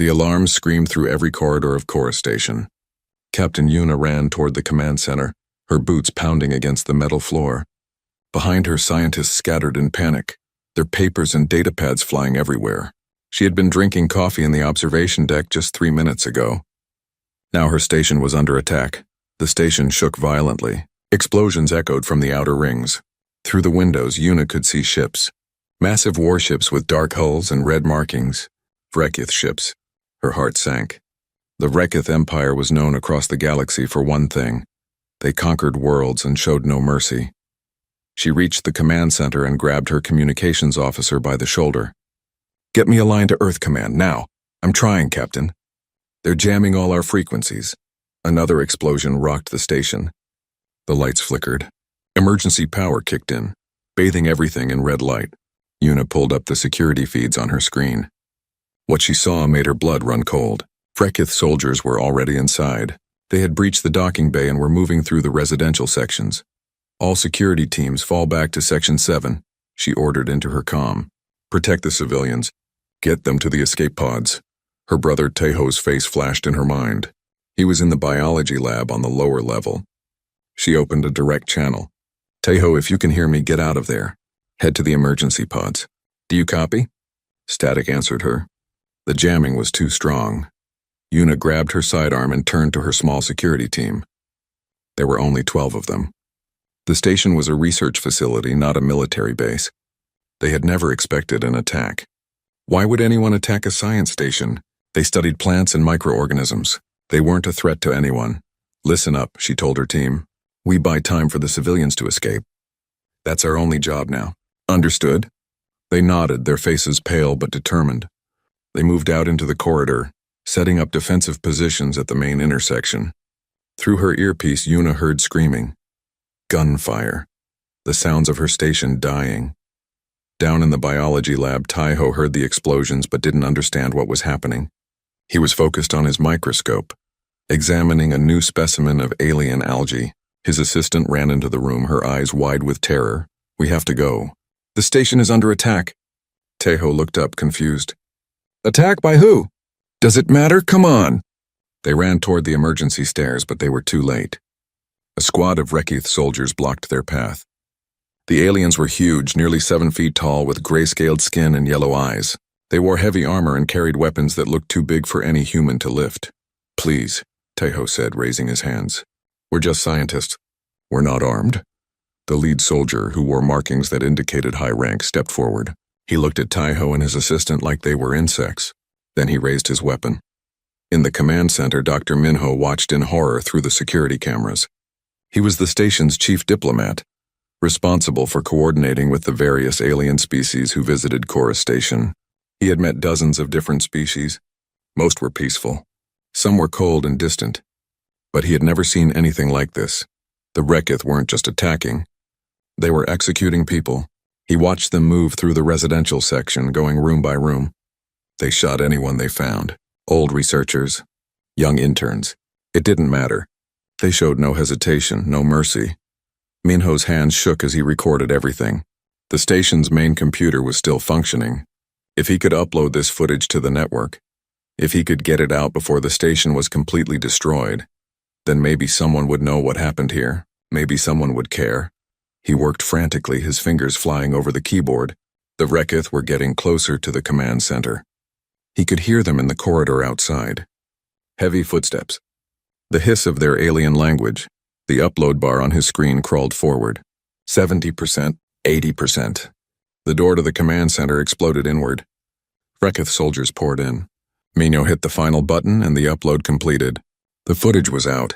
The alarms screamed through every corridor of Cora Station. Captain Yuna ran toward the command center, her boots pounding against the metal floor. Behind her, scientists scattered in panic, their papers and data pads flying everywhere. She had been drinking coffee in the observation deck just 3 minutes ago. Now her station was under attack. The station shook violently. Explosions echoed from the outer rings. Through the windows, Yuna could see ships. Massive warships with dark hulls and red markings. Vrekith ships. Her heart sank. The Vrekith Empire was known across the galaxy for one thing. They conquered worlds and showed no mercy. She reached the command center and grabbed her communications officer by the shoulder. "Get me a line to Earth Command, now. I'm trying, Captain. They're jamming all our frequencies." Another explosion rocked the station. The lights flickered. Emergency power kicked in, bathing everything in red light. Yuna pulled up the security feeds on her screen. What she saw made her blood run cold. Vrekith soldiers were already inside. They had breached the docking bay and were moving through the residential sections. "All security teams fall back to Section 7, she ordered into her comm. "Protect the civilians. Get them to the escape pods." Her brother Teho's face flashed in her mind. He was in the biology lab on the lower level. She opened a direct channel. "Teho, if you can hear me, get out of there. Head to the emergency pods." "Do you copy?" Static answered her. The jamming was too strong. Yuna grabbed her sidearm and turned to her small security team. There were only 12 of them. The station was a research facility, not a military base. They had never expected an attack. Why would anyone attack a science station? They studied plants and microorganisms. They weren't a threat to anyone. "Listen up," she told her team. "We buy time for the civilians to escape. That's our only job now. Understood?" They nodded, their faces pale but determined. They moved out into the corridor, setting up defensive positions at the main intersection. Through her earpiece, Yuna heard screaming. Gunfire. The sounds of her station dying. Down in the biology lab, Teho heard the explosions but didn't understand what was happening. He was focused on his microscope, examining a new specimen of alien algae. His assistant ran into the room, her eyes wide with terror. "We have to go. The station is under attack." Teho looked up, confused. "Attack by who? Does it matter? Come on." They ran toward the emergency stairs, but they were too late. A squad of Vrekith soldiers blocked their path. The aliens were huge, nearly 7 feet tall, with gray-scaled skin and yellow eyes. They wore heavy armor and carried weapons that looked too big for any human to lift. "Please," Teho said, raising his hands. "We're just scientists. We're not armed." The lead soldier, who wore markings that indicated high rank, stepped forward. He looked at Teho and his assistant like they were insects. Then he raised his weapon. In the command center, Dr. Minho watched in horror through the security cameras. He was the station's chief diplomat, responsible for coordinating with the various alien species who visited Cora Station. He had met dozens of different species. Most were peaceful. Some were cold and distant. But he had never seen anything like this. The Vrekith weren't just attacking. They were executing people. He watched them move through the residential section, going room by room. They shot anyone they found. Old researchers, young interns. It didn't matter. They showed no hesitation, no mercy. Minho's hands shook as he recorded everything. The station's main computer was still functioning. If he could upload this footage to the network, if he could get it out before the station was completely destroyed, then maybe someone would know what happened here. Maybe someone would care. He worked frantically, his fingers flying over the keyboard. The Vrekith were getting closer to the command center. He could hear them in the corridor outside. Heavy footsteps. The hiss of their alien language. The upload bar on his screen crawled forward. 70%, 80%. The door to the command center exploded inward. Vrekith soldiers poured in. Minho hit the final button and the upload completed. The footage was out.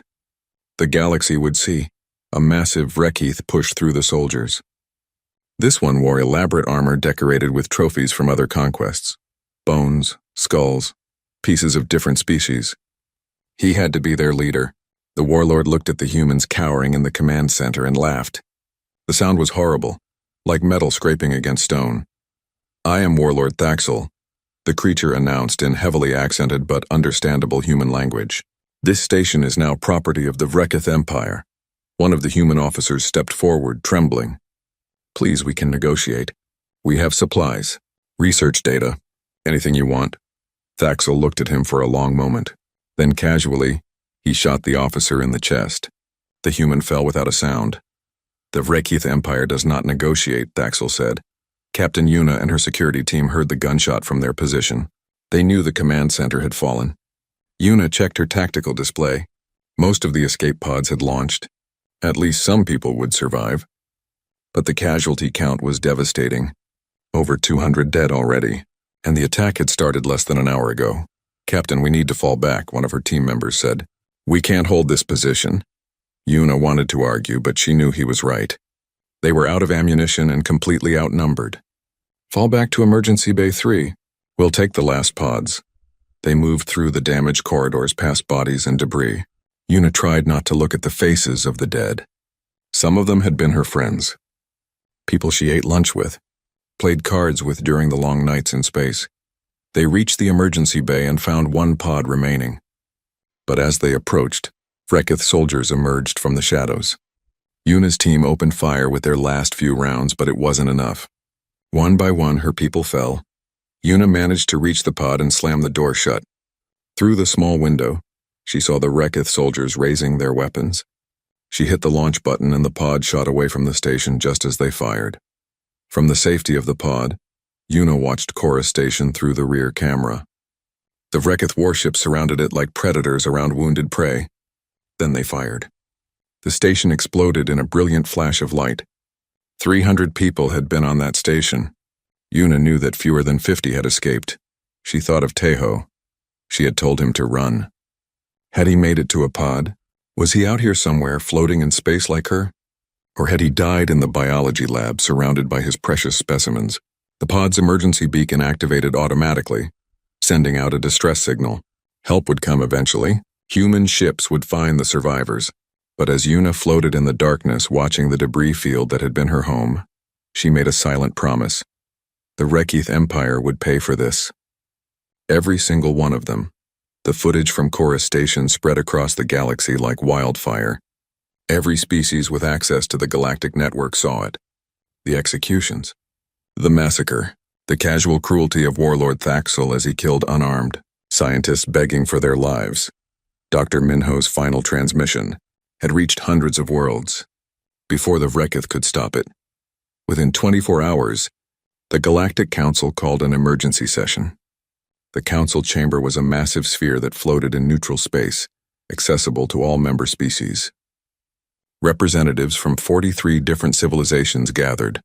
The galaxy would see. A massive Vrekith pushed through the soldiers. This one wore elaborate armor decorated with trophies from other conquests. Bones, skulls, pieces of different species. He had to be their leader. The warlord looked at the humans cowering in the command center and laughed. The sound was horrible, like metal scraping against stone. "I am Warlord Thaxel," the creature announced in heavily accented but understandable human language. "This station is now property of the Vrekith Empire." One of the human officers stepped forward, trembling. "Please, we can negotiate. We have supplies, research data, anything you want." Thaxel looked at him for a long moment. Then casually, he shot the officer in the chest. The human fell without a sound. The Vrekith Empire does not negotiate, Thaxel said. Captain Yuna and her security team heard the gunshot from their position. They knew the command center had fallen. Yuna checked her tactical display. Most of the escape pods had launched. At least some people would survive. But the casualty count was devastating. Over 200 dead already, and the attack had started less than an hour ago. Captain, we need to fall back, one of her team members said. We can't hold this position. Yuna wanted to argue, but she knew he was right. They were out of ammunition and completely outnumbered. Fall back to Emergency Bay 3. We'll take the last pods. They moved through the damaged corridors past bodies and debris. Yuna tried not to look at the faces of the dead. Some of them had been her friends. People she ate lunch with, played cards with during the long nights in space. They reached the emergency bay and found one pod remaining. But as they approached, Vrekith soldiers emerged from the shadows. Yuna's team opened fire with their last few rounds, but it wasn't enough. One by one, her people fell. Yuna managed to reach the pod and slam the door shut. Through the small window, she saw the Vrekith soldiers raising their weapons. She hit the launch button and the pod shot away from the station just as they fired. From the safety of the pod, Yuna watched Cora Station through the rear camera. The Vrekith warships surrounded it like predators around wounded prey. Then they fired. The station exploded in a brilliant flash of light. 300 people had been on that station. Yuna knew that fewer than 50 had escaped. She thought of Tejo. She had told him to run. Had he made it to a pod? Was he out here somewhere, floating in space like her? Or had he died in the biology lab, surrounded by his precious specimens? The pod's emergency beacon activated automatically, sending out a distress signal. Help would come eventually. Human ships would find the survivors. But as Yuna floated in the darkness, watching the debris field that had been her home, she made a silent promise. The Vrekith Empire would pay for this. Every single one of them. The footage from Cora Station spread across the galaxy like wildfire. Every species with access to the Galactic network saw it. The executions. The massacre. The casual cruelty of Warlord Thaxel as he killed unarmed. Scientists begging for their lives. Dr. Minho's final transmission had reached hundreds of worlds. Before the Vrekith could stop it. Within 24 hours, the Galactic Council called an emergency session. The council chamber was a massive sphere that floated in neutral space, accessible to all member species. Representatives from 43 different civilizations gathered,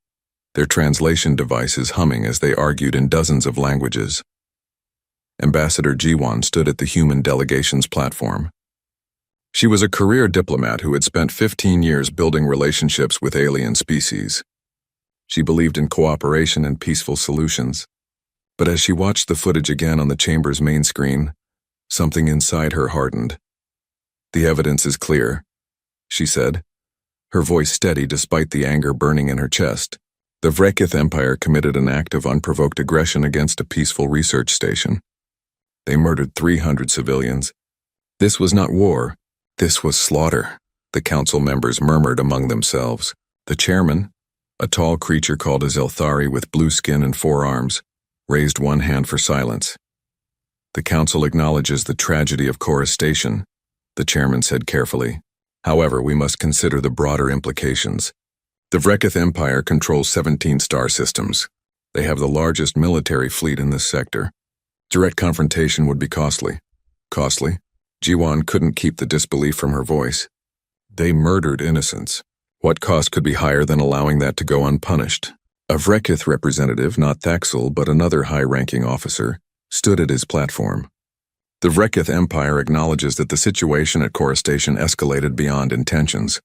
their translation devices humming as they argued in dozens of languages. Ambassador Jiwan stood at the human delegation's platform. She was a career diplomat who had spent 15 years building relationships with alien species. She believed in cooperation and peaceful solutions. But as she watched the footage again on the chamber's main screen, something inside her hardened. The evidence is clear, she said, her voice steady despite the anger burning in her chest. The Vrekith Empire committed an act of unprovoked aggression against a peaceful research station. They murdered 300 civilians. This was not war. This was slaughter, the council members murmured among themselves. The chairman, a tall creature called a Zelthari with blue skin and 4 arms, raised one hand for silence. The council acknowledges the tragedy of Cora Station, the chairman said carefully. However, we must consider the broader implications. The Vrekith Empire controls 17 star systems. They have the largest military fleet in this sector. Direct confrontation would be costly. Costly? Jiwan couldn't keep the disbelief from her voice. They murdered innocents. What cost could be higher than allowing that to go unpunished? A Vrekith representative, not Thaxel, but another high-ranking officer, stood at his platform. The Vrekith Empire acknowledges that the situation at Cora Station escalated beyond intentions.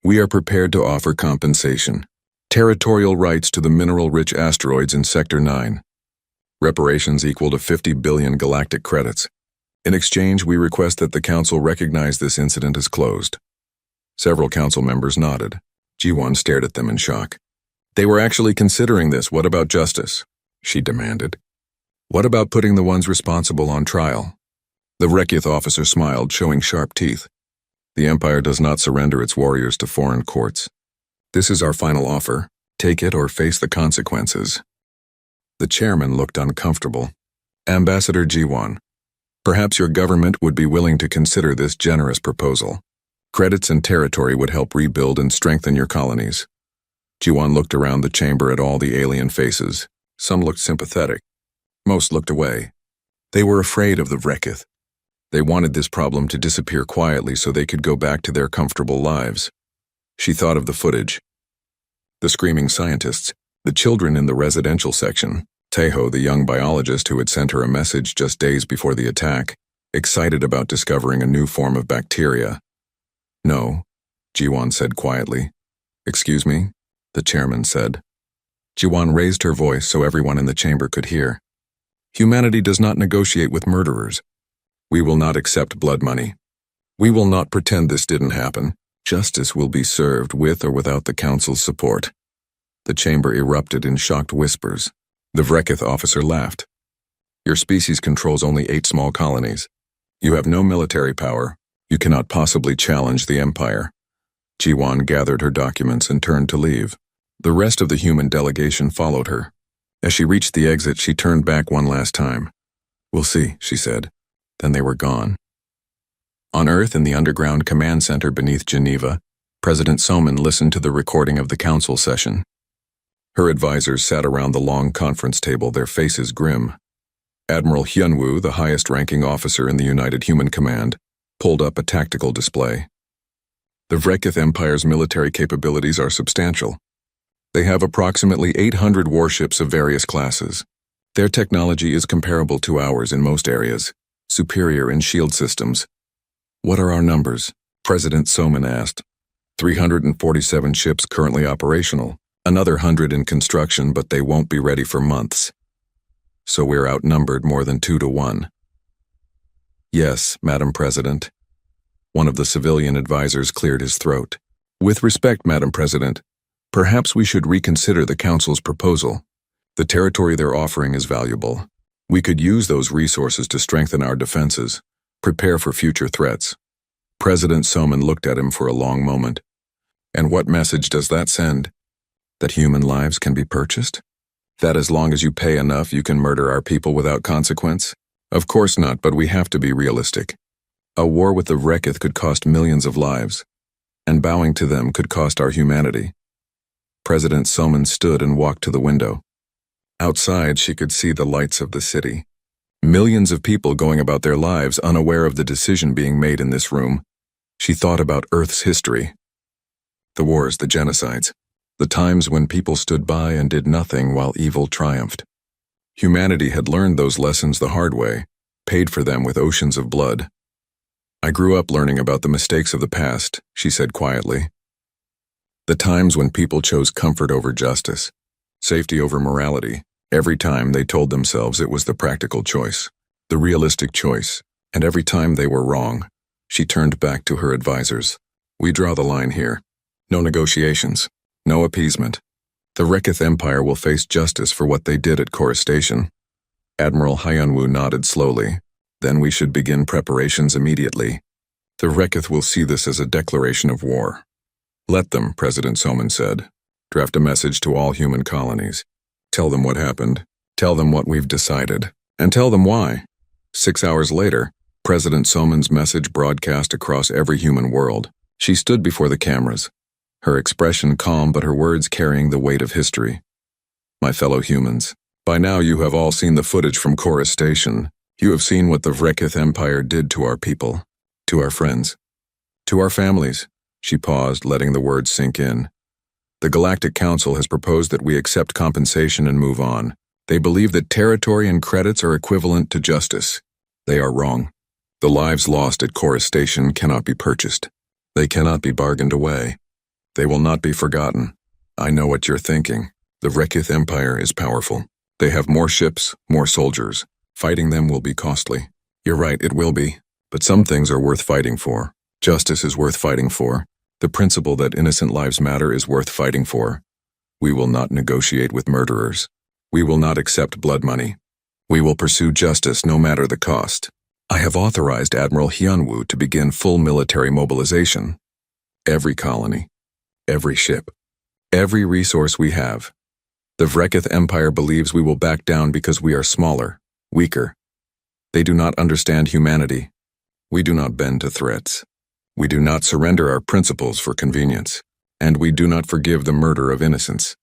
We are prepared to offer compensation. Territorial rights to the mineral-rich asteroids in Sector 9. Reparations equal to 50 billion galactic credits. In exchange, we request that the Council recognize this incident as closed. Several Council members nodded. Jiwan stared at them in shock. They were actually considering this. What about justice? She demanded. What about putting the ones responsible on trial? The Vrekith officer smiled, showing sharp teeth. The Empire does not surrender its warriors to foreign courts. This is our final offer. Take it or face the consequences. The chairman looked uncomfortable. Ambassador Jiwan, perhaps your government would be willing to consider this generous proposal. Credits and territory would help rebuild and strengthen your colonies. Jiwan looked around the chamber at all the alien faces. Some looked sympathetic. Most looked away. They were afraid of the Rekith. They wanted this problem to disappear quietly so they could go back to their comfortable lives. She thought of the footage. The screaming scientists, the children in the residential section, Teho, the young biologist who had sent her a message just days before the attack, excited about discovering a new form of bacteria. No, Jiwan said quietly. Excuse me, the chairman said. Jiwan raised her voice so everyone in the chamber could hear. Humanity does not negotiate with murderers. We will not accept blood money. We will not pretend this didn't happen. Justice will be served with or without the council's support. The chamber erupted in shocked whispers. The Vrekith officer laughed. Your species controls only 8 small colonies. You have no military power. You cannot possibly challenge the Empire. Jiwan gathered her documents and turned to leave. The rest of the human delegation followed her. As she reached the exit, she turned back one last time. We'll see, she said. Then they were gone. On Earth, in the underground command center beneath Geneva, President Soman listened to the recording of the council session. Her advisors sat around the long conference table, their faces grim. Admiral Hyunwoo, the highest-ranking officer in the United Human Command, pulled up a tactical display. The Vrekith Empire's military capabilities are substantial. They have approximately 800 warships of various classes. Their technology is comparable to ours in most areas, superior in shield systems. What are our numbers? President Soman asked. 347 ships currently operational, another 100 in construction, but they won't be ready for months. So we're outnumbered more than 2 to 1. Yes, Madam President. One of the civilian advisors cleared his throat. With respect, Madam President, perhaps we should reconsider the Council's proposal. The territory they're offering is valuable. We could use those resources to strengthen our defenses, prepare for future threats. President Soman looked at him for a long moment. And what message does that send? That human lives can be purchased? That as long as you pay enough, you can murder our people without consequence? Of course not, but we have to be realistic. A war with the Rekith could cost millions of lives, and bowing to them could cost our humanity. President Soman stood and walked to the window. Outside, she could see the lights of the city. Millions of people going about their lives unaware of the decision being made in this room. She thought about Earth's history. The wars, the genocides, the times when people stood by and did nothing while evil triumphed. Humanity had learned those lessons the hard way, paid for them with oceans of blood. I grew up learning about the mistakes of the past, she said quietly. The times when people chose comfort over justice, safety over morality. Every time they told themselves it was the practical choice, the realistic choice, and every time they were wrong. She turned back to her advisors. We draw the line here. No negotiations, no appeasement. The Rekith Empire will face justice for what they did at Kora Station. Admiral Hyunwoo nodded slowly. Then we should begin preparations immediately. The Rekith will see this as a declaration of war. Let them, President Soman said. Draft a message to all human colonies. Tell them what happened. Tell them what we've decided. And tell them why. 6 hours later, President Soman's message broadcast across every human world. She stood before the cameras, her expression calm but her words carrying the weight of history. My fellow humans, by now you have all seen the footage from Kora Station. You have seen what the Vrekith Empire did to our people, to our friends, to our families. She paused, letting the words sink in. The Galactic Council has proposed that we accept compensation and move on. They believe that territory and credits are equivalent to justice. They are wrong. The lives lost at Kora Station cannot be purchased. They cannot be bargained away. They will not be forgotten. I know what you're thinking. The Rekith Empire is powerful. They have more ships, more soldiers. Fighting them will be costly. You're right, it will be. But some things are worth fighting for. Justice is worth fighting for. The principle that innocent lives matter is worth fighting for. We will not negotiate with murderers. We will not accept blood money. We will pursue justice no matter the cost. I have authorized Admiral Hyunwoo to begin full military mobilization. Every colony, every ship, every resource we have. The Vrekith Empire believes we will back down because we are smaller, weaker. They do not understand humanity. We do not bend to threats. We do not surrender our principles for convenience, and we do not forgive the murder of innocents.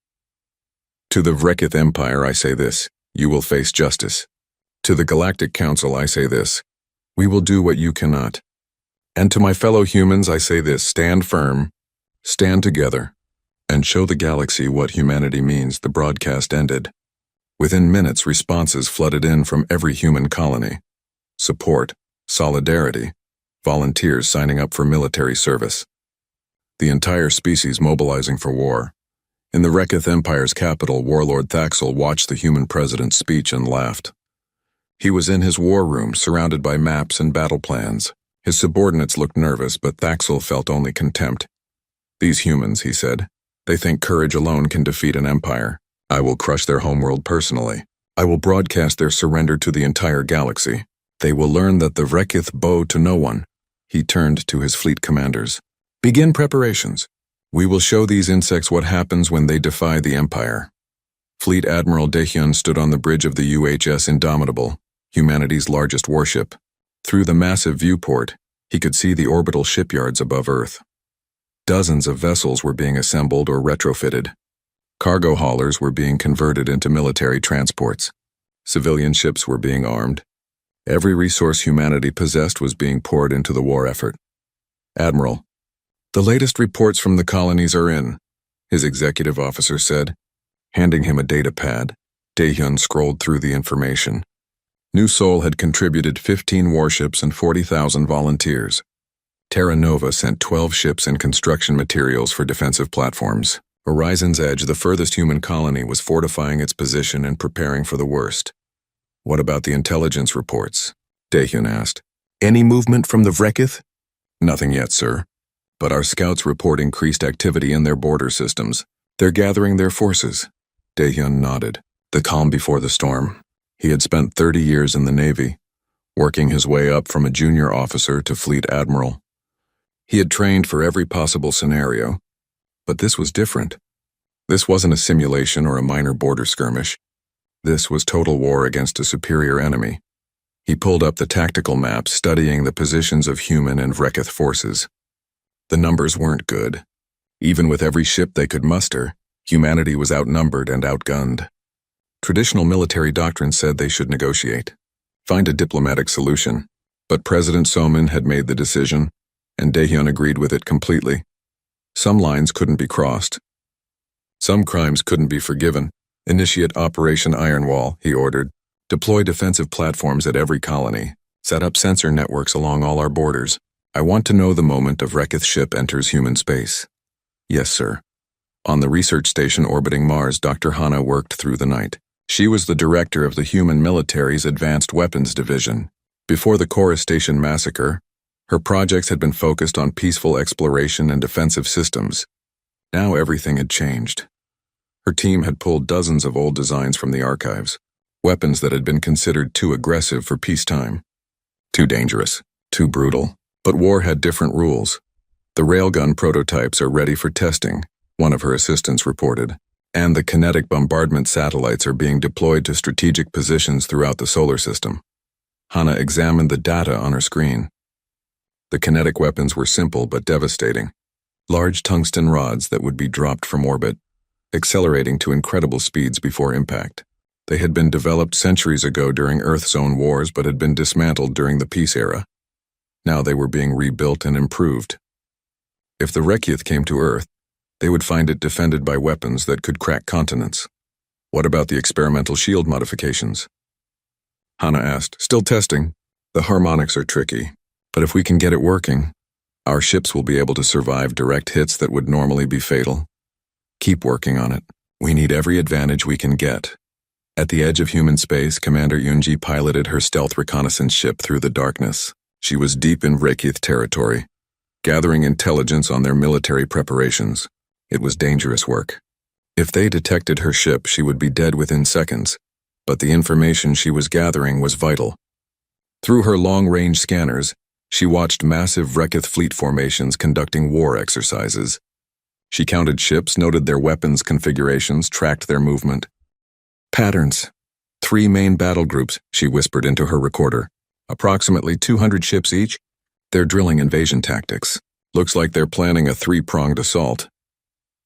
To the Vrekith Empire I say this, you will face justice. To the Galactic Council I say this, we will do what you cannot. And to my fellow humans I say this, stand firm, stand together, and show the galaxy what humanity means. The broadcast ended. Within minutes, responses flooded in from every human colony. Support, solidarity, volunteers signing up for military service. The entire species mobilizing for war. In the Vrekith Empire's capital, Warlord Thaxel watched the human president's speech and laughed. He was in his war room, surrounded by maps and battle plans. His subordinates looked nervous, but Thaxel felt only contempt. These humans, he said, they think courage alone can defeat an empire. I will crush their homeworld personally. I will broadcast their surrender to the entire galaxy. They will learn that the Vrekith bow to no one. He turned to his fleet commanders. Begin preparations. We will show these insects what happens when they defy the Empire. Fleet Admiral Daehyun stood on the bridge of the UHS Indomitable, humanity's largest warship. Through the massive viewport, he could see the orbital shipyards above Earth. Dozens of vessels were being assembled or retrofitted. Cargo haulers were being converted into military transports. Civilian ships were being armed. Every resource humanity possessed was being poured into the war effort. Admiral, the latest reports from the colonies are in, his executive officer said. Handing him a data pad, Daehyun scrolled through the information. New Sol had contributed 15 warships and 40,000 volunteers. Terra Nova sent 12 ships and construction materials for defensive platforms. Horizon's Edge, the furthest human colony, was fortifying its position and preparing for the worst. What about the intelligence reports? Daehyun asked. Any movement from the Vrekith? Nothing yet, sir. But our scouts report increased activity in their border systems. They're gathering their forces. Daehyun nodded. The calm before the storm. He had spent 30 years in the Navy, working his way up from a junior officer to fleet admiral. He had trained for every possible scenario, but this was different. This wasn't a simulation or a minor border skirmish. This was total war against a superior enemy. He pulled up the tactical map, studying the positions of human and Vrekith forces. The numbers weren't good. Even with every ship they could muster, humanity was outnumbered and outgunned. Traditional military doctrine said they should negotiate, find a diplomatic solution, but President Somin had made the decision, and Daehyun agreed with it completely. Some lines couldn't be crossed. Some crimes couldn't be forgiven. Initiate Operation Iron Wall, he ordered. Deploy defensive platforms at every colony. Set up sensor networks along all our borders. I want to know the moment a Vrekith ship enters human space. Yes, sir. On the research station orbiting Mars, Dr. Hana worked through the night. She was the director of the human military's Advanced Weapons Division. Before the Cora Station massacre, her projects had been focused on peaceful exploration and defensive systems. Now everything had changed. Her team had pulled dozens of old designs from the archives, weapons that had been considered too aggressive for peacetime. Too dangerous, too brutal. But war had different rules. The railgun prototypes are ready for testing, one of her assistants reported, and the kinetic bombardment satellites are being deployed to strategic positions throughout the solar system. Hana examined the data on her screen. The kinetic weapons were simple but devastating. Large tungsten rods that would be dropped from orbit, accelerating to incredible speeds before impact. They had been developed centuries ago during Earth's own wars but had been dismantled during the peace era. Now they were being rebuilt and improved. If the Vrekith came to Earth, they would find it defended by weapons that could crack continents. What about the experimental shield modifications? Hana asked. Still testing. The harmonics are tricky, but if we can get it working, our ships will be able to survive direct hits that would normally be fatal. Keep working on it. We need every advantage we can get. At the edge of human space, Commander Yunji piloted her stealth reconnaissance ship through the darkness. She was deep in Vrekith territory, gathering intelligence on their military preparations. It was dangerous work. If they detected her ship, she would be dead within seconds, but the information she was gathering was vital. Through her long-range scanners, she watched massive Vrekith fleet formations conducting war exercises. She counted ships, noted their weapons configurations, tracked their movement. Patterns. 3 main battle groups, she whispered into her recorder. Approximately 200 ships each. They're drilling invasion tactics. Looks like they're planning a 3-pronged assault.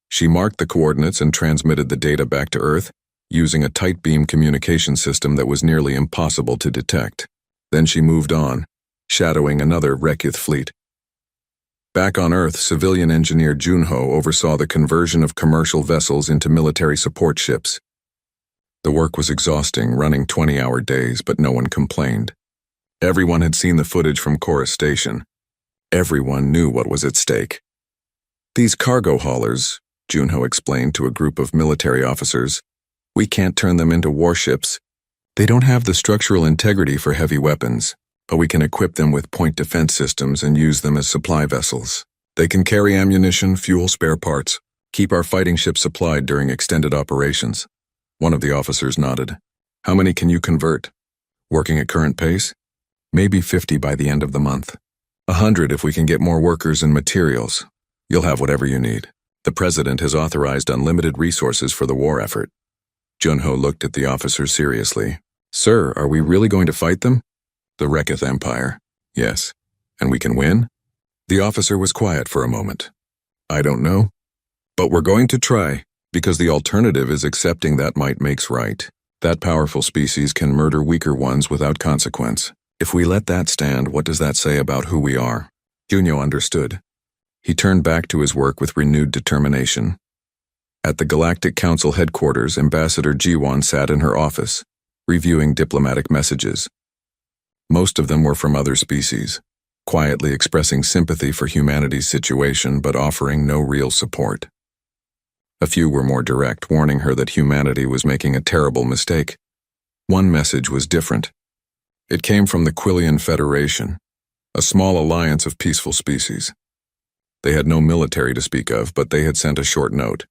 She marked the coordinates and transmitted the data back to Earth, using a tight beam communication system that was nearly impossible to detect. Then she moved on, shadowing another Rekith fleet. Back on Earth, civilian engineer Junho oversaw the conversion of commercial vessels into military support ships. The work was exhausting, running 20-hour days, but no one complained. Everyone had seen the footage from Chorus Station. Everyone knew what was at stake. These cargo haulers, Junho explained to a group of military officers, we can't turn them into warships. They don't have the structural integrity for heavy weapons, but we can equip them with point defense systems and use them as supply vessels. They can carry ammunition, fuel, spare parts, keep our fighting ships supplied during extended operations. One of the officers nodded. How many can you convert? Working at current pace? Maybe 50 by the end of the month. 100 if we can get more workers and materials. You'll have whatever you need. The president has authorized unlimited resources for the war effort. Junho looked at the officer seriously. Sir, are we really going to fight them? The Rekith Empire. Yes. And we can win? The officer was quiet for a moment. I don't know. But we're going to try, because the alternative is accepting that might makes right. That powerful species can murder weaker ones without consequence. If we let that stand, what does that say about who we are? Junho understood. He turned back to his work with renewed determination. At the Galactic Council headquarters, Ambassador Jiwon sat in her office, reviewing diplomatic messages. Most of them were from other species, quietly expressing sympathy for humanity's situation but offering no real support. A few were more direct, warning her that humanity was making a terrible mistake. One message was different. It came from the Quillian Federation, a small alliance of peaceful species. They had no military to speak of, but they had sent a short note.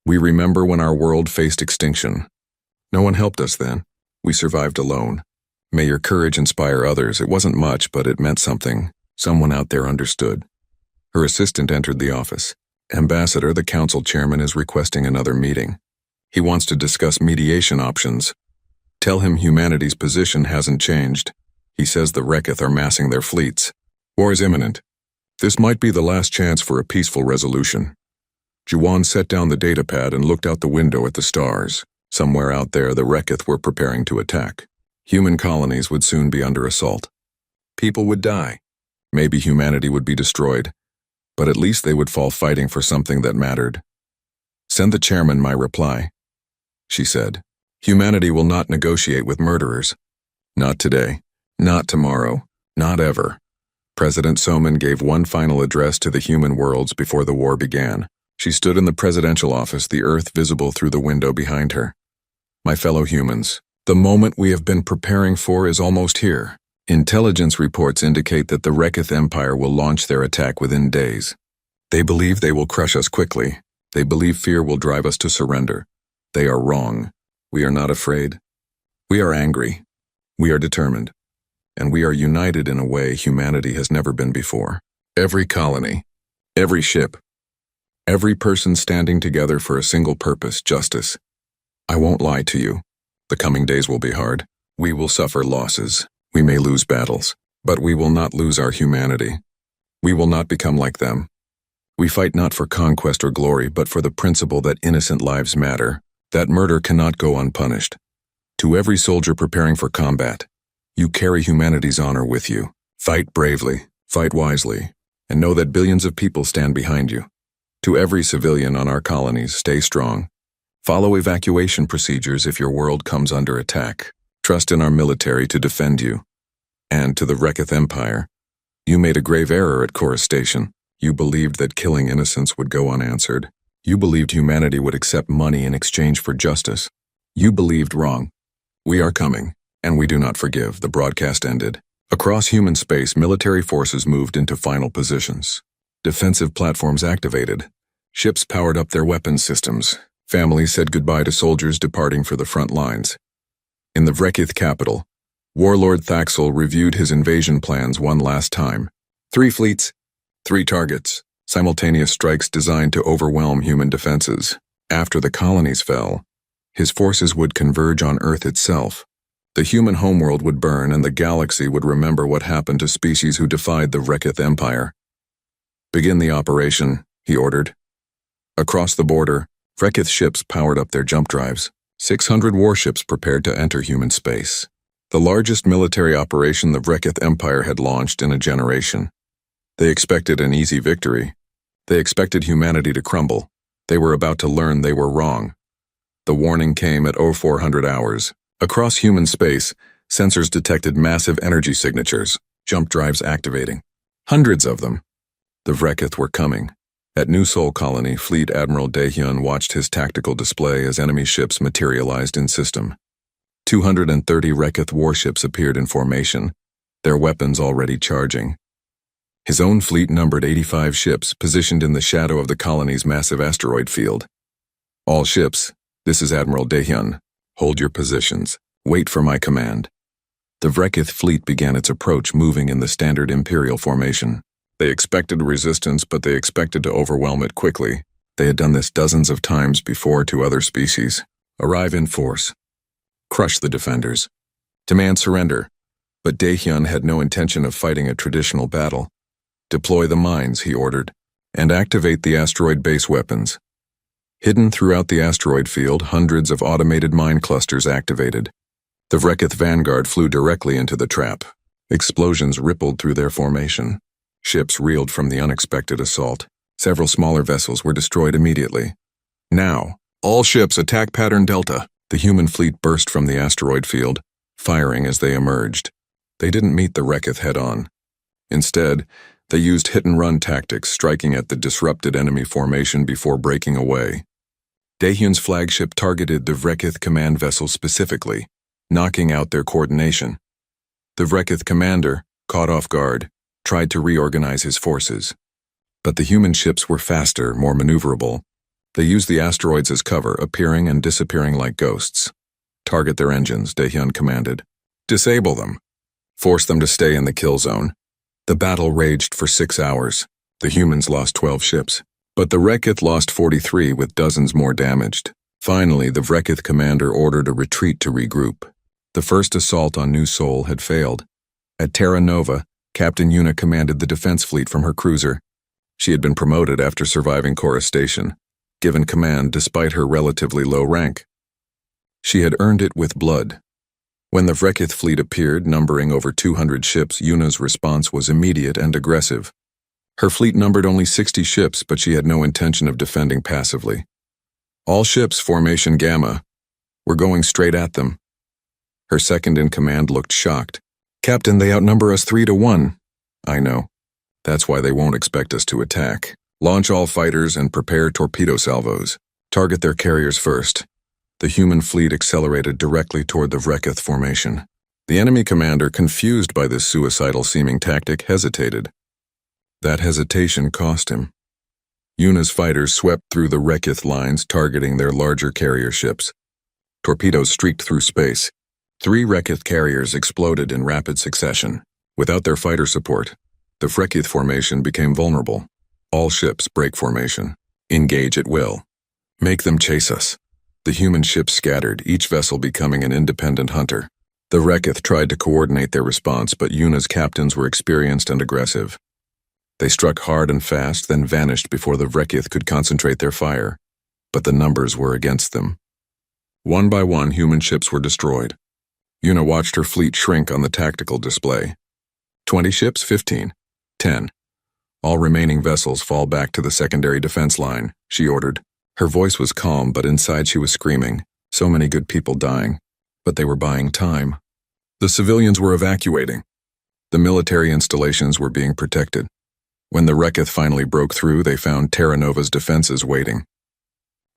We remember when our world faced extinction. No one helped us then. We survived alone. May your courage inspire others. It wasn't much, but it meant something. Someone out there understood. Her assistant entered the office. Ambassador, the council chairman, is requesting another meeting. He wants to discuss mediation options. Tell him humanity's position hasn't changed. He says the Rekith are massing their fleets. War is imminent. This might be the last chance for a peaceful resolution. Jiwon set down the datapad and looked out the window at the stars. Somewhere out there, the Rekith were preparing to attack. Human colonies would soon be under assault. People would die. Maybe humanity would be destroyed. But at least they would fall fighting for something that mattered. Send the chairman my reply, she said. Humanity will not negotiate with murderers. Not today. Not tomorrow. Not ever. President Soman gave one final address to the human worlds before the war began. She stood in the presidential office, the earth visible through the window behind her. My fellow humans, the moment we have been preparing for is almost here. Intelligence reports indicate that the Rekith Empire will launch their attack within days. They believe they will crush us quickly. They believe fear will drive us to surrender. They are wrong. We are not afraid. We are angry. We are determined. And we are united in a way humanity has never been before. Every colony, every ship, every person standing together for a single purpose, justice. I won't lie to you. The coming days will be hard. We will suffer losses. We may lose battles, but we will not lose our humanity. We will not become like them. We fight not for conquest or glory, but for the principle that innocent lives matter, that murder cannot go unpunished. To every soldier preparing for combat, you carry humanity's honor with you. Fight bravely, fight wisely, and know that billions of people stand behind you. To every civilian on our colonies, stay strong. Follow evacuation procedures if your world comes under attack. Trust in our military to defend you. And to the Rekith Empire, you made a grave error at Chorus Station. You believed that killing innocents would go unanswered. You believed humanity would accept money in exchange for justice. You believed wrong. We are coming, and we do not forgive. The broadcast ended. Across human space, military forces moved into final positions. Defensive platforms activated. Ships powered up their weapons systems. Families said goodbye to soldiers departing for the front lines. In the Rekith capital, Warlord Thaxel reviewed his invasion plans one last time. 3 fleets, 3 targets, simultaneous strikes designed to overwhelm human defenses. After the colonies fell, His forces would converge on Earth itself. The human homeworld would burn, and the galaxy would remember what happened to species who defied the Rekith Empire. "Begin the operation," he ordered. Across the border, Rekith ships powered up their jump drives. 600 warships prepared to enter human space. The largest military operation the Rekith Empire had launched in a generation. They expected an easy victory. They expected humanity to crumble. They were about to learn they were wrong. The warning came at 0400 hours. Across human space, sensors detected massive energy signatures, jump drives activating. Hundreds of them. The Rekith were coming. At New Sol Colony, Fleet Admiral Daehyun watched his tactical display as enemy ships materialized in system. 230 Rekith warships appeared in formation, their weapons already charging. His own fleet numbered 85 ships positioned in the shadow of the colony's massive asteroid field. "All ships, this is Admiral Daehyun. Hold your positions. Wait for my command." The Rekith fleet began its approach, moving in the standard Imperial formation. They expected resistance, but they expected to overwhelm it quickly. They had done this dozens of times before to other species. Arrive in force. Crush the defenders. Demand surrender. But Daehyun had no intention of fighting a traditional battle. Deploy the mines, he ordered, and activate the asteroid base weapons. Hidden throughout the asteroid field, hundreds of automated mine clusters activated. The Rekith vanguard flew directly into the trap. Explosions rippled through their formation. Ships reeled from the unexpected assault. Several smaller vessels were destroyed immediately. "Now, all ships attack pattern Delta." The human fleet burst from the asteroid field, firing as they emerged. They didn't meet the Rekith head-on. Instead, they used hit-and-run tactics, striking at the disrupted enemy formation before breaking away. Daehyun's flagship targeted the Rekith command vessels specifically, knocking out their coordination. The Rekith commander, caught off guard, tried to reorganize his forces. But the human ships were faster, more maneuverable. They used the asteroids as cover, appearing and disappearing like ghosts. "Target their engines," Daehyun commanded. "Disable them. Force them to stay in the kill zone." The battle raged for 6 hours. The humans lost 12 ships, but the Rekith lost 43 with dozens more damaged. Finally, the Rekith commander ordered a retreat to regroup. The first assault on New Sol had failed. At Terra Nova, Captain Yuna commanded the defense fleet from her cruiser. She had been promoted after surviving Chorus Station, given command despite her relatively low rank. She had earned it with blood. When the Rekith fleet appeared, numbering over 200 ships, Yuna's response was immediate and aggressive. Her fleet numbered only 60 ships, but she had no intention of defending passively. "All ships, formation Gamma. We're going straight at them." Her second-in-command looked shocked. "Captain, they outnumber us 3-1. "I know. That's why they won't expect us to attack. Launch all fighters and prepare torpedo salvos. Target their carriers first." The human fleet accelerated directly toward the Rekith formation. The enemy commander, confused by this suicidal-seeming tactic, hesitated. That hesitation cost him. Yuna's fighters swept through the Rekith lines, targeting their larger carrier ships. Torpedoes streaked through space. 3 Rekith carriers exploded in rapid succession. Without their fighter support, the Rekith formation became vulnerable. "All ships, break formation. Engage at will. Make them chase us." The human ships scattered, each vessel becoming an independent hunter. The Rekith tried to coordinate their response, but Yuna's captains were experienced and aggressive. They struck hard and fast, then vanished before the Rekith could concentrate their fire. But the numbers were against them. One by one, human ships were destroyed. Yuna watched her fleet shrink on the tactical display. 20 ships, 15, 10. "All remaining vessels fall back to the secondary defense line," she ordered. Her voice was calm, but inside she was screaming. So many good people dying. But they were buying time. The civilians were evacuating. The military installations were being protected. When the Rekith finally broke through, they found Terra Nova's defenses waiting.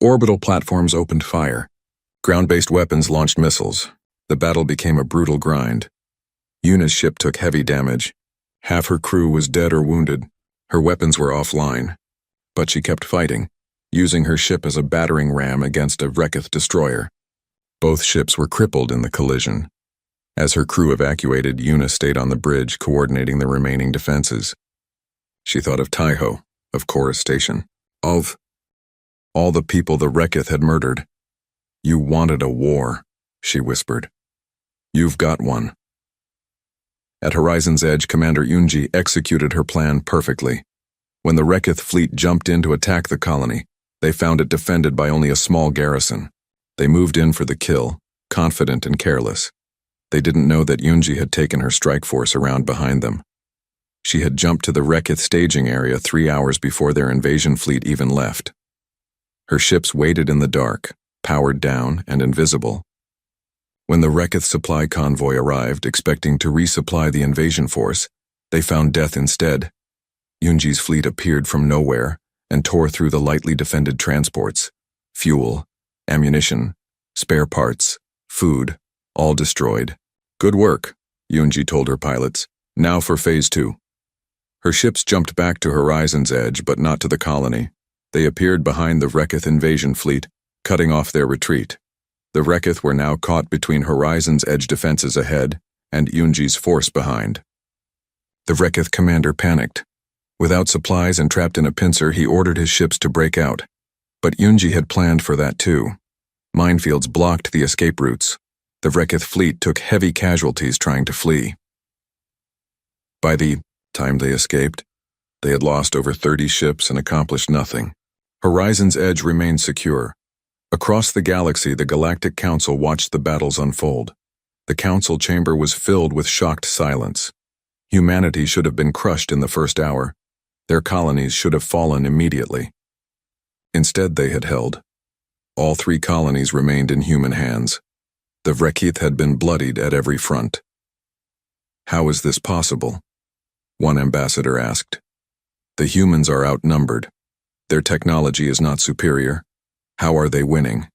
Orbital platforms opened fire. Ground-based weapons launched missiles. The battle became a brutal grind. Yuna's ship took heavy damage. Half her crew was dead or wounded. Her weapons were offline. But she kept fighting, using her ship as a battering ram against a Rekith destroyer. Both ships were crippled in the collision. As her crew evacuated, Yuna stayed on the bridge, coordinating the remaining defenses. She thought of Taiho, of Chorus Station, of all the people the Rekith had murdered. You wanted a war, she whispered. You've got one. At Horizon's Edge, Commander Yunji executed her plan perfectly. When the Rekith fleet jumped in to attack the colony, they found it defended by only a small garrison. They moved in for the kill, confident and careless. They didn't know that Yunji had taken her strike force around behind them. She had jumped to the Rekith staging area 3 hours before their invasion fleet even left. Her ships waited in the dark, powered down and invisible. When the Rekith supply convoy arrived, expecting to resupply the invasion force, they found death instead. Yunji's fleet appeared from nowhere and tore through the lightly defended transports. Fuel, ammunition, spare parts, food, all destroyed. Good work, Yunji told her pilots. Now for Phase 2. Her ships jumped back to Horizon's Edge, but not to the colony. They appeared behind the Rekith invasion fleet, cutting off their retreat. The Rekith were now caught between Horizon's Edge defenses ahead and Yunji's force behind. The Rekith commander panicked. Without supplies and trapped in a pincer, he ordered his ships to break out. But Yunji had planned for that too. Minefields blocked the escape routes. The Rekith fleet took heavy casualties trying to flee. By the time they escaped, they had lost over 30 ships and accomplished nothing. Horizon's Edge remained secure. Across the galaxy, the Galactic Council watched the battles unfold. The council chamber was filled with shocked silence. Humanity should have been crushed in the first hour. Their colonies should have fallen immediately. Instead, they had held. All 3 colonies remained in human hands. The Rekith had been bloodied at every front. How is this possible? One ambassador asked. The humans are outnumbered. Their technology is not superior. How are they winning?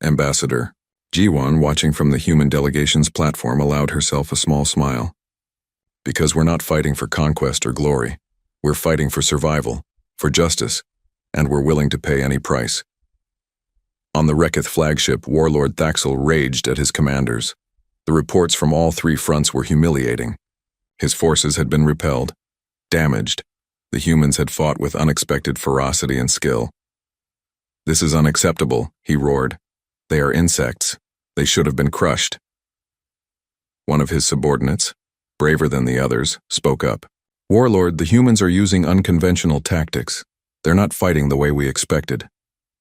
Ambassador Jiwan, watching from the human delegation's platform, allowed herself a small smile. Because we're not fighting for conquest or glory. We're fighting for survival, for justice, and we're willing to pay any price. On the Rekith flagship, Warlord Thaxel raged at his commanders. The reports from all 3 fronts were humiliating. His forces had been repelled, damaged. The humans had fought with unexpected ferocity and skill. This is unacceptable, he roared. They are insects. They should have been crushed. One of his subordinates, braver than the others, spoke up. Warlord, the humans are using unconventional tactics. They're not fighting the way we expected.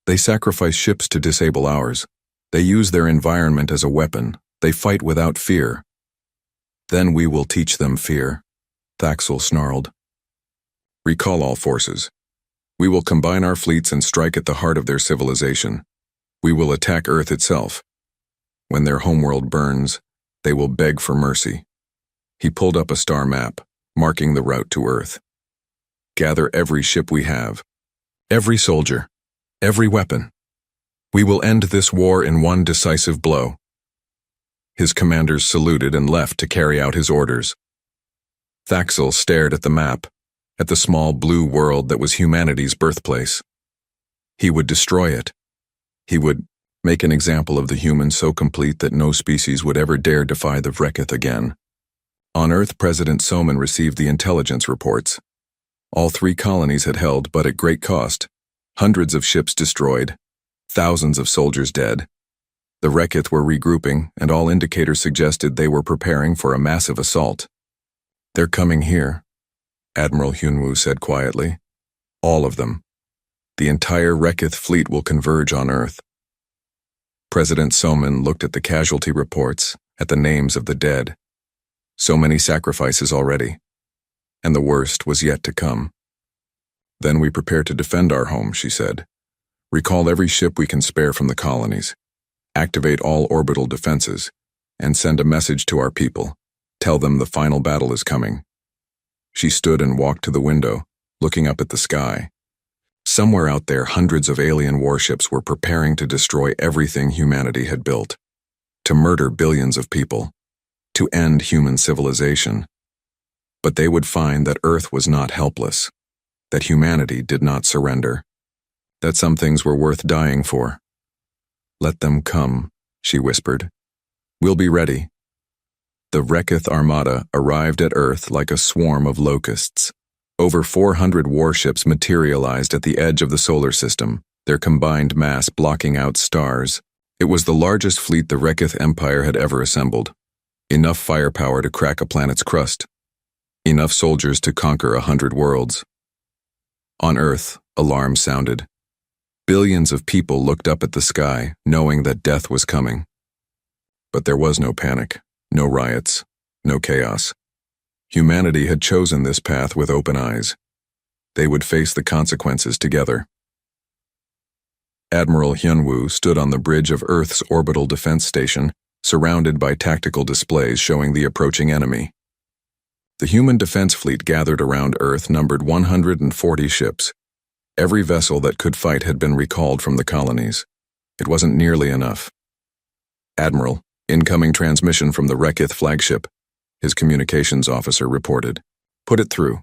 They sacrifice ships to disable ours. They use their environment as a weapon. They fight without fear. Then we will teach them fear, Thaxel snarled. Recall all forces. We will combine our fleets and strike at the heart of their civilization. We will attack Earth itself. When their homeworld burns, they will beg for mercy. He pulled up a star map, marking the route to Earth. Gather every ship we have, every soldier, every weapon. We will end this war in one decisive blow. His commanders saluted and left to carry out his orders. Thaxel stared at the map, at the small blue world that was humanity's birthplace. He would destroy it. He would make an example of the human so complete that no species would ever dare defy the Rekith again. On Earth, President Soman received the intelligence reports. All 3 colonies had held, but at great cost. Hundreds of ships destroyed, thousands of soldiers dead. The Rekith were regrouping, and all indicators suggested they were preparing for a massive assault. They're coming here, Admiral Hyunwoo said quietly. All of them. The entire Rekith fleet will converge on Earth. President Soman looked at the casualty reports, at the names of the dead. So many sacrifices already. And the worst was yet to come. Then we prepare to defend our home, she said. Recall every ship we can spare from the colonies. Activate all orbital defenses. And send a message to our people. Tell them the final battle is coming. She stood and walked to the window, looking up at the sky. Somewhere out there, hundreds of alien warships were preparing to destroy everything humanity had built. To murder billions of people. To end human civilization. But they would find that Earth was not helpless. That humanity did not surrender. That some things were worth dying for. Let them come, she whispered. We'll be ready. The Rekith Armada arrived at Earth like a swarm of locusts. Over 400 warships materialized at the edge of the solar system, their combined mass blocking out stars, It was the largest fleet the Rekith Empire had ever assembled. Enough firepower to crack a planet's crust. Enough soldiers to conquer 100 worlds. On Earth, alarms sounded. Billions of people looked up at the sky, knowing that death was coming. But there was no panic, no riots, no chaos. Humanity had chosen this path with open eyes. They would face the consequences together. Admiral Hyunwoo stood on the bridge of Earth's orbital defense station, surrounded by tactical displays showing the approaching enemy. The human defense fleet gathered around Earth numbered 140 ships. Every vessel that could fight had been recalled from the colonies. It wasn't nearly enough. "Admiral, incoming transmission from the Rekith flagship," his communications officer reported. "Put it through."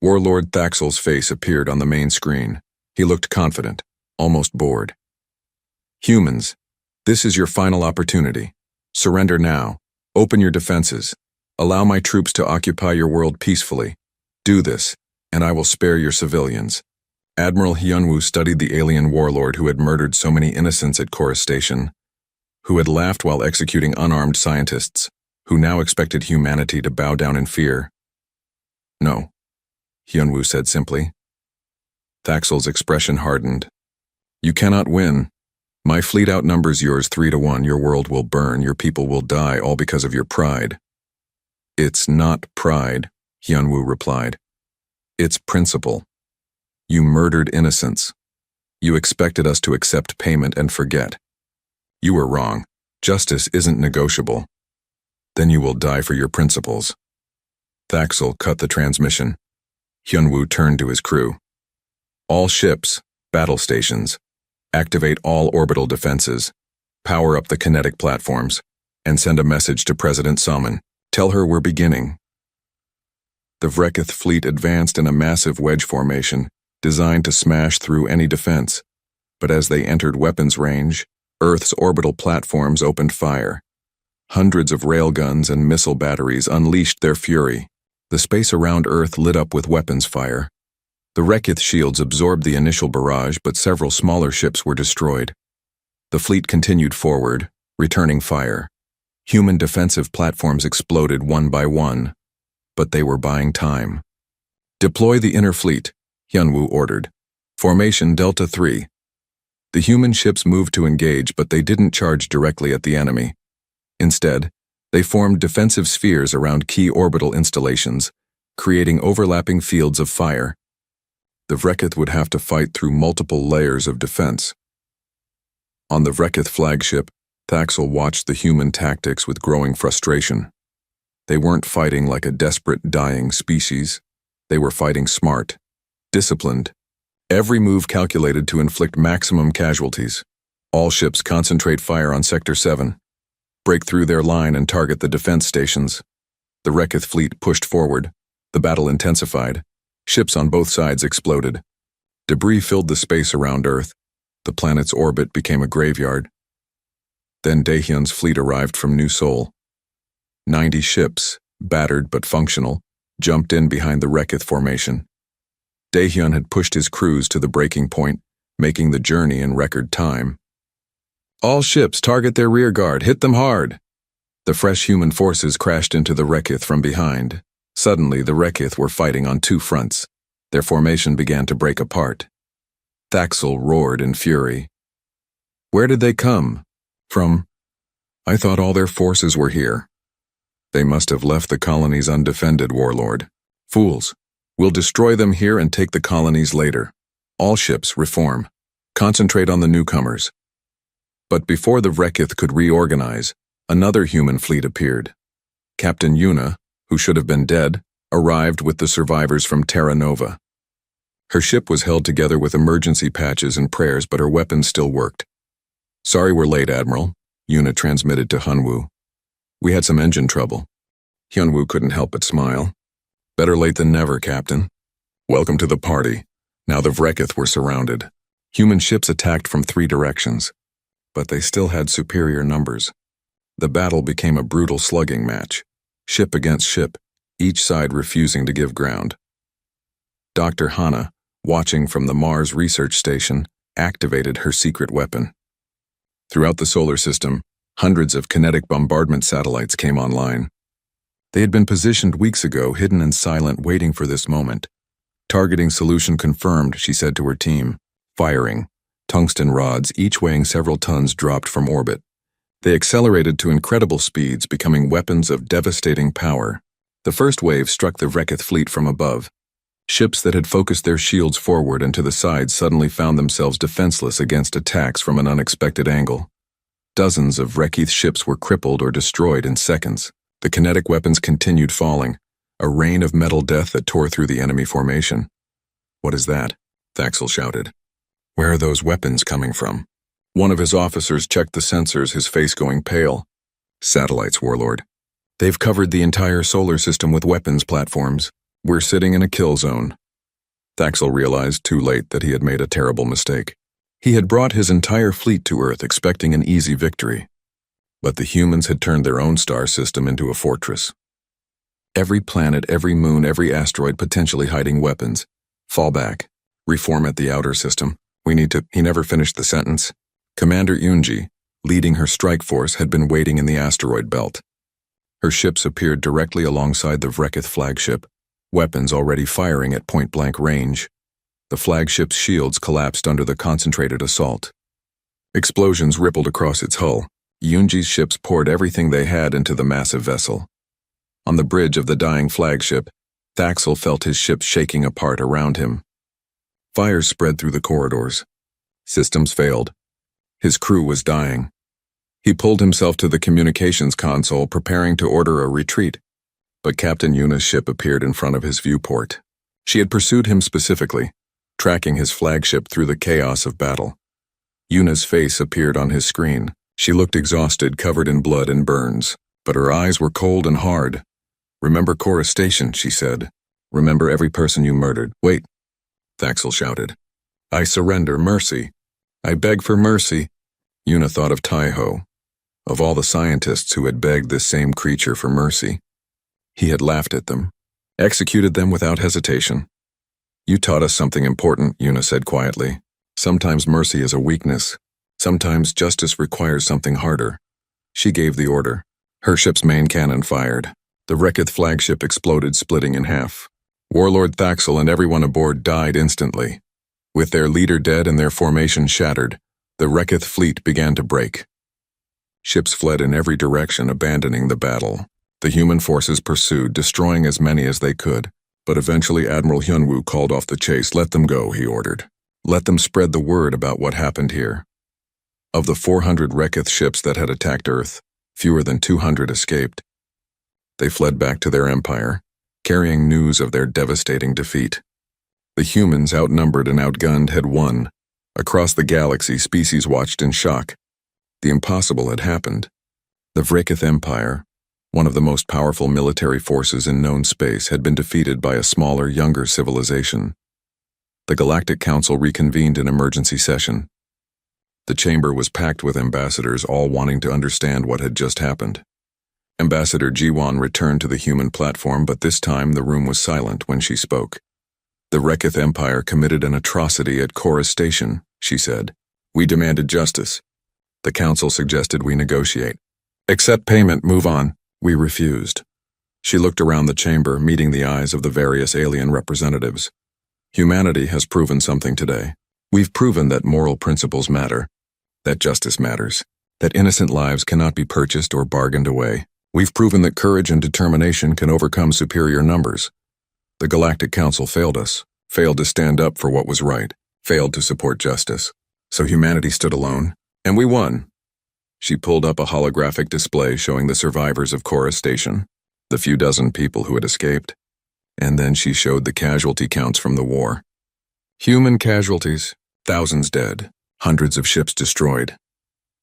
Warlord Thaxel's face appeared on the main screen. He looked confident, almost bored. "Humans, this is your final opportunity. Surrender now. Open your defenses. Allow my troops to occupy your world peacefully. Do this, and I will spare your civilians." Admiral Hyunwoo studied the alien warlord who had murdered so many innocents at Chorus Station, who had laughed while executing unarmed scientists, who now expected humanity to bow down in fear. "No," Hyunwoo said simply. Thaxel's expression hardened. "You cannot win. My fleet outnumbers yours 3-1. Your world will burn, your people will die, all because of your pride." "It's not pride," Hyunwoo replied. "It's principle. You murdered innocents. You expected us to accept payment and forget. You were wrong. Justice isn't negotiable. Then you will die for your principles." Thaxel cut the transmission. Hyunwoo turned to his crew. "All ships, battle stations, activate all orbital defenses, power up the kinetic platforms, and send a message to President Salmon. Tell her we're beginning." The Rekith fleet advanced in a massive wedge formation, designed to smash through any defense. But as they entered weapons range, Earth's orbital platforms opened fire. Hundreds of railguns and missile batteries unleashed their fury. The space around Earth lit up with weapons fire. The Rekith shields absorbed the initial barrage, but several smaller ships were destroyed. The fleet continued forward, returning fire. Human defensive platforms exploded one by one, but they were buying time. "Deploy the inner fleet," Hyunwoo ordered. "Formation Delta 3. The human ships moved to engage, but they didn't charge directly at the enemy. Instead, they formed defensive spheres around key orbital installations, creating overlapping fields of fire. The Rekith would have to fight through multiple layers of defense." On the Rekith flagship, Thaxel watched the human tactics with growing frustration. They weren't fighting like a desperate, dying species. They were fighting smart, disciplined. Every move calculated to inflict maximum casualties. "All ships concentrate fire on Sector 7. Break through their line and target the defense stations." The Rekith fleet pushed forward. The battle intensified. Ships on both sides exploded. Debris filled the space around Earth. The planet's orbit became a graveyard. Then Daehyun's fleet arrived from New Seoul. 90 ships, battered but functional, jumped in behind the Rekith formation. Daehyun had pushed his crews to the breaking point, making the journey in record time. "All ships target their rear guard, hit them hard." The fresh human forces crashed into the Rekith from behind. Suddenly, the Rekith were fighting on two fronts. Their formation began to break apart. Thaxel roared in fury. "Where did they come from? I thought all their forces were here." "They must have left the colonies undefended, warlord. Fools. We'll destroy them here and take the colonies later. All ships, reform. Concentrate on the newcomers." But before the Rekith could reorganize, another human fleet appeared. Captain Yuna, who should have been dead, arrived with the survivors from Terra Nova. Her ship was held together with emergency patches and prayers, but her weapons still worked. "Sorry we're late, Admiral," Yuna transmitted to Hyunwoo. "We had some engine trouble." Hyunwoo couldn't help but smile. "Better late than never, Captain." "Welcome to the party." Now the Rekith were surrounded. Human ships attacked from 3 directions, but they still had superior numbers. The battle became a brutal slugging match, ship against ship, each side refusing to give ground. Dr. Hana, watching from the Mars research station, activated her secret weapon. Throughout the solar system, hundreds of kinetic bombardment satellites came online. They had been positioned weeks ago, hidden and silent, waiting for this moment. Targeting solution confirmed, she said to her team. Firing. Tungsten rods, each weighing several tons, dropped from orbit. They accelerated to incredible speeds, becoming weapons of devastating power. The first wave struck the Wrecketh fleet from above. Ships that had focused their shields forward and to the sides suddenly found themselves defenseless against attacks from an unexpected angle. Dozens of Wrecketh ships were crippled or destroyed in seconds. The kinetic weapons continued falling, a rain of metal death that tore through the enemy formation. "What is that?" Thaxel shouted. "Where are those weapons coming from?" One of his officers checked the sensors, his face going pale. "Satellites, Warlord. They've covered the entire solar system with weapons platforms. We're sitting in a kill zone." Thaxel realized too late that he had made a terrible mistake. He had brought his entire fleet to Earth expecting an easy victory. But the humans had turned their own star system into a fortress. Every planet, every moon, every asteroid potentially hiding weapons. "Fall back. Reform at the outer system. We need to—" He never finished the sentence. Commander Yunji, leading her strike force, had been waiting in the asteroid belt. Her ships appeared directly alongside the Wrecketh flagship, weapons already firing at point-blank range. The flagship's shields collapsed under the concentrated assault. Explosions rippled across its hull. Yunji's ships poured everything they had into the massive vessel. On the bridge of the dying flagship, Thaxel felt his ship shaking apart around him. Fires spread through the corridors. Systems failed. His crew was dying. He pulled himself to the communications console, preparing to order a retreat. But Captain Yuna's ship appeared in front of his viewport. She had pursued him specifically, tracking his flagship through the chaos of battle. Yuna's face appeared on his screen. She looked exhausted, covered in blood and burns, but her eyes were cold and hard. "Remember Cora Station," she said. "Remember every person you murdered." "Wait," Thaxel shouted. "I surrender. Mercy. I beg for mercy." Yuna thought of Taiho, of all the scientists who had begged this same creature for mercy. He had laughed at them, executed them without hesitation. "You taught us something important," Yuna said quietly. "Sometimes mercy is a weakness. Sometimes justice requires something harder." She gave the order. Her ship's main cannon fired. The Wrecketh flagship exploded, splitting in half. Warlord Thaxel and everyone aboard died instantly. With their leader dead and their formation shattered, the Wrecketh fleet began to break. Ships fled in every direction, abandoning the battle. The human forces pursued, destroying as many as they could. But eventually Admiral Hyunwoo called off the chase. "Let them go," he ordered. "Let them spread the word about what happened here." Of the 400 Wrecketh ships that had attacked Earth, fewer than 200 escaped. They fled back to their empire, carrying news of their devastating defeat. The humans, outnumbered and outgunned, had won. Across the galaxy, species watched in shock. The impossible had happened. The Wrecketh Empire, one of the most powerful military forces in known space, had been defeated by a smaller, younger civilization. The Galactic Council reconvened in emergency session. The chamber was packed with ambassadors, all wanting to understand what had just happened. Ambassador Jiwon returned to the human platform, but this time the room was silent when she spoke. "The Wrecketh Empire committed an atrocity at Cora Station," she said. "We demanded justice. The council suggested we negotiate. Accept payment, move on. We refused." She looked around the chamber, meeting the eyes of the various alien representatives. "Humanity has proven something today. We've proven that moral principles matter, that justice matters, that innocent lives cannot be purchased or bargained away. We've proven that courage and determination can overcome superior numbers. The Galactic Council failed us, failed to stand up for what was right, failed to support justice. So humanity stood alone, and we won." She pulled up a holographic display showing the survivors of Cora Station, the few dozen people who had escaped. And then she showed the casualty counts from the war. Human casualties, thousands dead, hundreds of ships destroyed.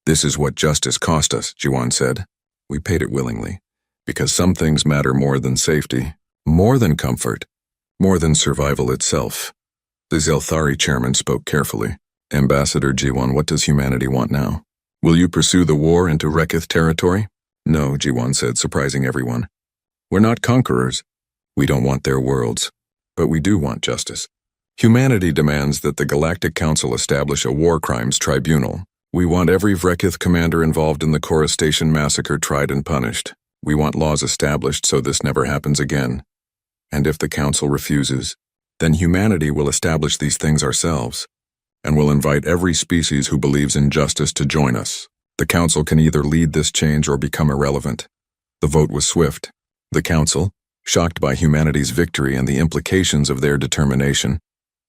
"This is what justice cost us," Jiwon said. "We paid it willingly, because some things matter more than safety, more than comfort, more than survival itself." The Zelthari chairman spoke carefully. "Ambassador Jiwon, what does humanity want now? Will you pursue the war into Wrecketh territory?" "No," Jiwon said, surprising everyone. "We're not conquerors. We don't want their worlds, but we do want justice. Humanity demands that the Galactic Council establish a war crimes tribunal, We want every Vrekith commander involved in the Cora Station massacre tried and punished. We want laws established so this never happens again. And if the Council refuses, then humanity will establish these things ourselves, and will invite every species who believes in justice to join us. The Council can either lead this change or become irrelevant. The vote was swift. The Council, shocked by humanity's victory and the implications of their determination,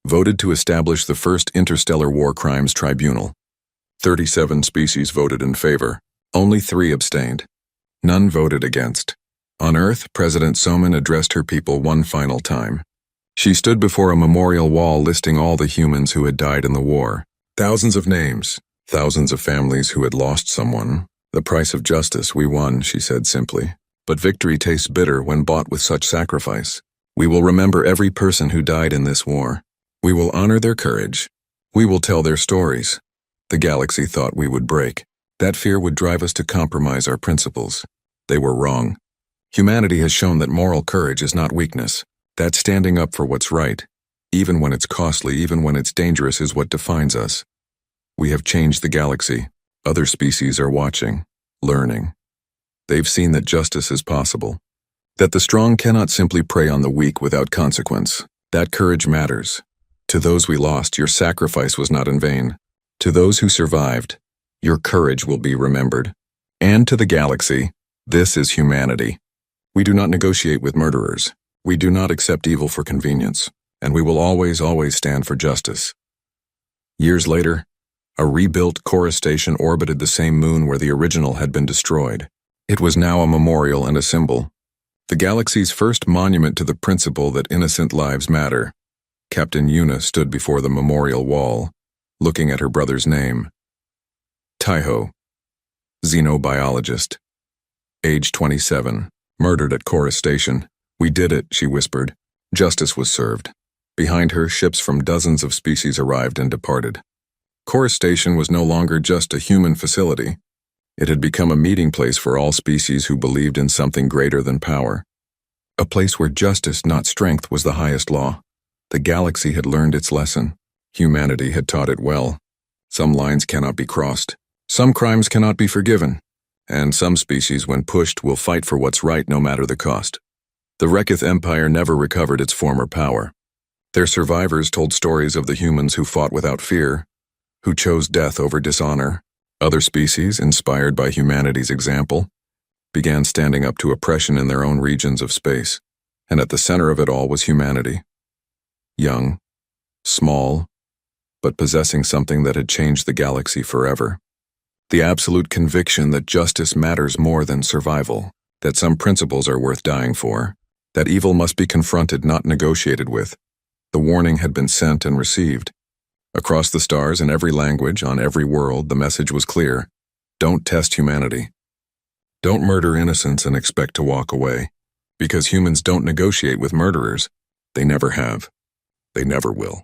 voted to establish the first interstellar war crimes tribunal. 37 species voted in favor. Only 3 abstained. None voted against. On Earth, President Soman addressed her people one final time. She stood before a memorial wall listing all the humans who had died in the war. Thousands of names, thousands of families who had lost someone. The price of justice we won, she said simply. But victory tastes bitter when bought with such sacrifice. We will remember every person who died in this war. We will honor their courage. We will tell their stories. The galaxy thought we would break. That fear would drive us to compromise our principles. They were wrong. Humanity has shown that moral courage is not weakness. That standing up for what's right, even when it's costly, even when it's dangerous, is what defines us. We have changed the galaxy. Other species are watching, learning. They've seen that justice is possible. That the strong cannot simply prey on the weak without consequence. That courage matters. To those we lost, your sacrifice was not in vain. To those who survived, your courage will be remembered. And to the galaxy, this is humanity. We do not negotiate with murderers. We do not accept evil for convenience. And we will always stand for justice. Years later, a rebuilt Cora Station orbited the same moon where the original had been destroyed. It was now a memorial and a symbol. The galaxy's first monument to the principle that innocent lives matter. Captain Yuna stood before the memorial wall, looking at her brother's name. Taiho, xenobiologist. Age 27, murdered at Cora Station. We did it, she whispered. Justice was served. Behind her, ships from dozens of species arrived and departed. Cora Station was no longer just a human facility. It had become a meeting place for all species who believed in something greater than power. A place where justice, not strength, was the highest law. The galaxy had learned its lesson. Humanity had taught it well. Some lines cannot be crossed. Some crimes cannot be forgiven. And some species, when pushed, will fight for what's right no matter the cost. The Vrekith Empire never recovered its former power. Their survivors told stories of the humans who fought without fear, who chose death over dishonor. Other species, inspired by humanity's example, began standing up to oppression in their own regions of space. And at the center of it all was humanity. Young, small, but possessing something that had changed the galaxy forever. The absolute conviction that justice matters more than survival, that some principles are worth dying for, that evil must be confronted, not negotiated with. The warning had been sent and received. Across the stars, in every language, on every world, the message was clear. Don't test humanity. Don't murder innocents and expect to walk away. Because humans don't negotiate with murderers. They never have. They never will.